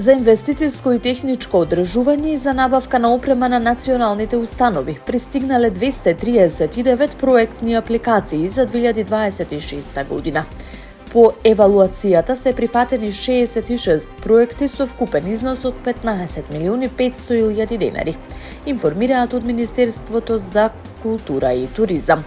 за инвестицијско и техничко одржување и за набавка на опрема на националните установи пристигнале 239 проектни апликации за 2026 година. По евалуацијата се прифатени 66 проекти со вкупен износ од 15.500.000 денари, информираат од Министерството за култура и туризам.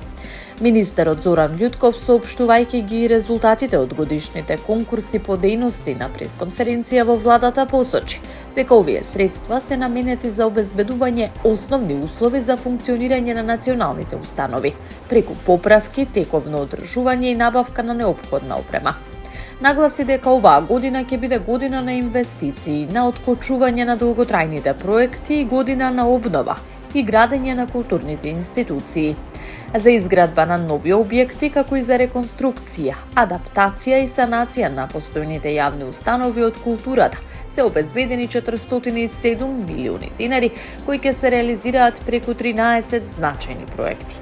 Министерот Зоран Љутков, соопштувајќи ги резултатите од годишните конкурси по дејности на пресконференција во владата, посочи дека овие средства се наменети за обезбедување основни услови за функционирање на националните установи, преку поправки, тековно одржување и набавка на неопходна опрема. Нагласи дека оваа година ќе биде година на инвестиции, на откочување на долготрајните проекти и година на обнова и градење на културните институции, за изградба на нови објекти, како и за реконструкција, адаптација и санација на постојните јавни установи од културата, се обезбедени 407 милиони денари, кои ќе се реализираат преку 13 значајни проекти.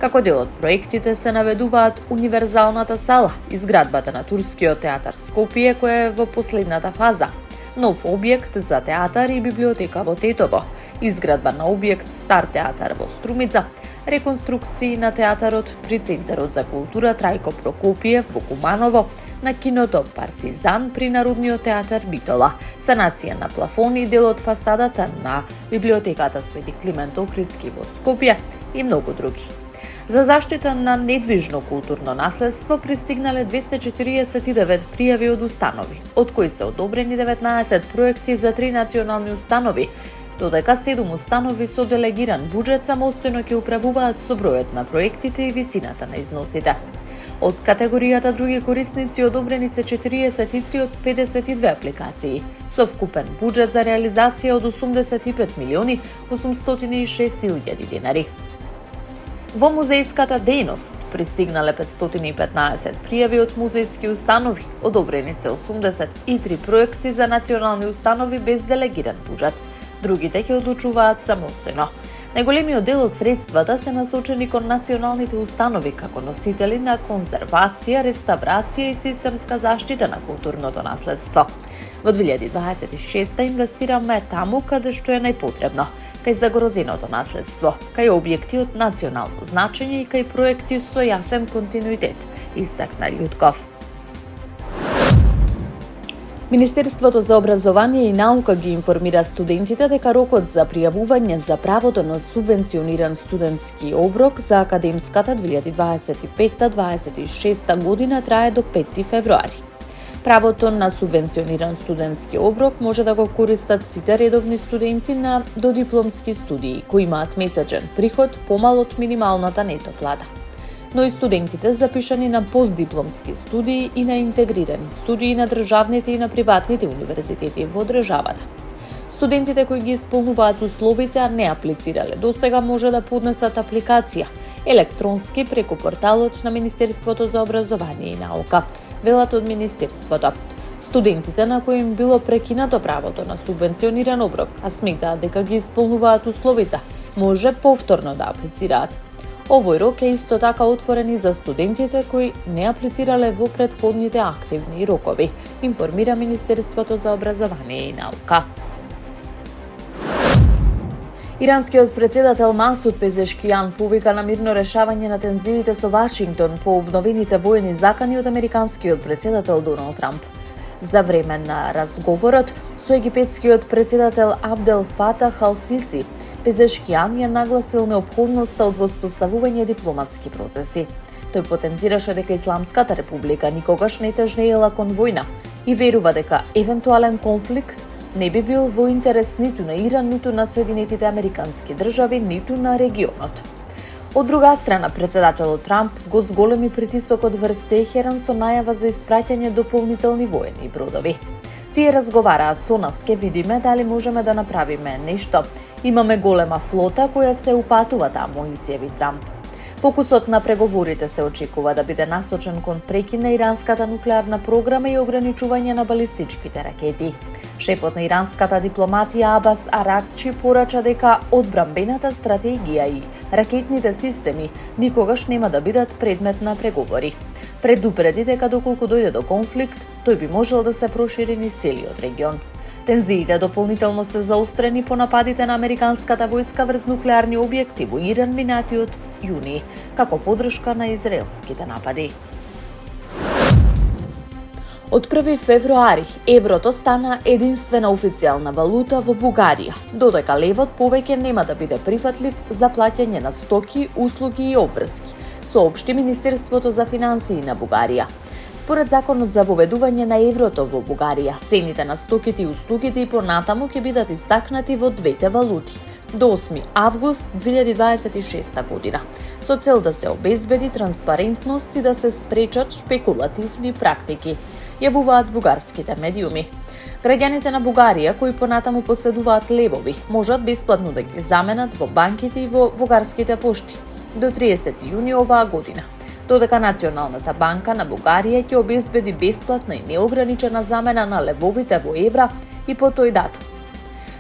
Како дел од проектите се наведуваат универзалната сала, изградбата на Турскиот театар Скопје, која е во последната фаза, нов објект за театар и библиотека во Тетово, изградба на објект Стар театар во Струмица, реконструкции на театарот при Центарот за култура Трајко Прокопиев во Куманово, на киното Партизан при Народниот театар Битола, санација на плафони и дел од фасадата на библиотеката Свети Климент Охридски во Скопје и многу други. За заштита на недвижно културно наследство пристигнале 249 пријави од установи, од кои се одобрени 19 проекти за 3 национални установи, додека 7 установи со делегиран буџет самостојно ќе управуваат со бројот на проектите и висината на износите. Од категоријата други корисници одобрени се 43 од 52 апликации, со вкупен буџет за реализација од 85.806.000 денари. Во музејската дејност пристигнале 515 пријави од музејски установи, одобрени се 83 проекти за национални установи без делегиран буџет. Другите ќе одлучуваат самостојно. Најголемиот дел од средствата се насочени кон националните установи како носители на конзервација, реставрација и системска заштита на културното наследство. Во 2026 инвестираме таму каде што е најпотребно, кај загрозеното наследство, кај објекти од национално значење и кај проекти со јасен континуитет, истакна Љутков. Министерството за образование и наука ги информира студентите дека рокот за пријавување за правото на субвенциониран студентски оброк за академската 2025-26 година трае до 5 февруари. Правото на субвенциониран студентски оброк може да го користат сите редовни студенти на додипломски студии кои имаат месечен приход помал од минималната нето плата, но и студентите запишани на постдипломски студии и на интегрирани студии на државните и на приватните универзитети во државата. Студентите кои ги исполнуваат условите, а не аплицирале досега, може да поднесат апликација електронски преку порталот на Министерството за образование и наука, велат од Министерството. Студентите на кои им било прекинато правото на субвенциониран оброк, а сметаат дека ги исполнуваат условите, може повторно да аплицираат. Овој рок е исто така отворен и за студентите кои не аплицирале во претходните активни рокови, информира Министерството за образование и наука. Иранскиот председател Масуд Пезешкијан повика на мирно решавање на тензиите со Вашингтон по обновените воени закани од американскиот председател Доналд Трамп. За време на разговорот со египетскиот председател Абдел Фатах Ал-Сиси, Пезешкијан ја нагласил неопходноста од воспоставување дипломатски процеси. Тој потенцираше дека Исламската република никогаш не тежнеела кон војна и верува дека евентуален конфликт не би бил во интерес ниту на Иран, ниту на Соединетите Американски држави, ниту на регионот. Од друга страна, председателот Трамп го зголеми притисокот врз Техеран со најава за испраќање дополнителни воени бродови. Тие разговараат со нас, ке видиме дали можеме да направиме нешто. Имаме голема флота која се упатува таму, изјави Трамп. Фокусот на преговорите се очекува да биде насочен кон прекин на иранската нуклеарна програма и ограничување на балистичките ракети. Шефот на иранската дипломатија Абас Аракчи порача дека одбрамбената стратегија и ракетните системи никогаш нема да бидат предмет на преговори. Предупреди дека доколку дојде до конфликт, тој би можел да се прошири низ целиот регион. Тензиите дополнително се заострени по нападите на американската војска врз нуклеарни објекти во Иран минатиот јуни, како подршка на израелските напади. Од 1 февруари еврото стана единствена официјална валута во Бугарија, додека левот повеќе нема да биде прифатлив за плаќање на стоки, услуги и обврски, соопшти Министерството за финансии на Бугарија. Според законот за воведување на еврото во Бугарија, цените на стоките и услугите и понатаму ќе бидат истакнати во двете валути до 8 август 2026 година, со цел да се обезбеди транспарентност и да се спречат шпекулативни практики, јавуваат бугарските медиуми. Граѓаните на Бугарија кои понатаму поседуваат левови можат бесплатно да ги заменат во банките и во бугарските пошти до 30 јуни оваа година, додека Националната банка на Бугарија ќе обезбеди бесплатна и неограничена замена на левовите во евра и по тој датум.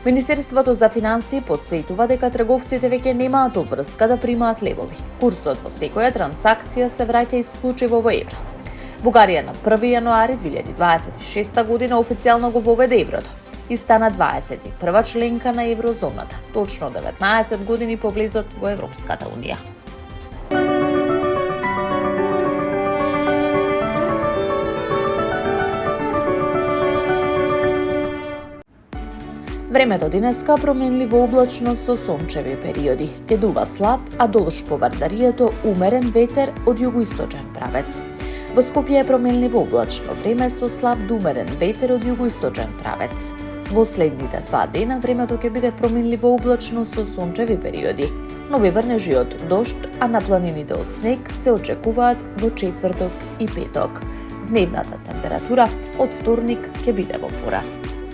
Министерството за финансии потсетува дека трговците веќе немаат обврска да примаат левови. Курсот во секоја транзакција се враќа исклучиво во евра. Бугарија на 1 јануари 2026 година официјално го воведе еврото и стана 21 членка на еврозоната, точно 19 години по влезот во Европската унија. Времето денеска променливо облачно со сончеви периоди. Ќе дува слаб, а долж по Вардарието умерен ветер од југоисточен правец. Во Скопје е променливо облачно време со слаб до умерен ветер од југоисточен правец. Во следните 2 дена времето ќе биде променливо облачно со сончеви периоди, но врнежи од дожд, а на планините од снег се очекуваат во четврток и петок. Дневната температура од вторник ќе биде во пораст.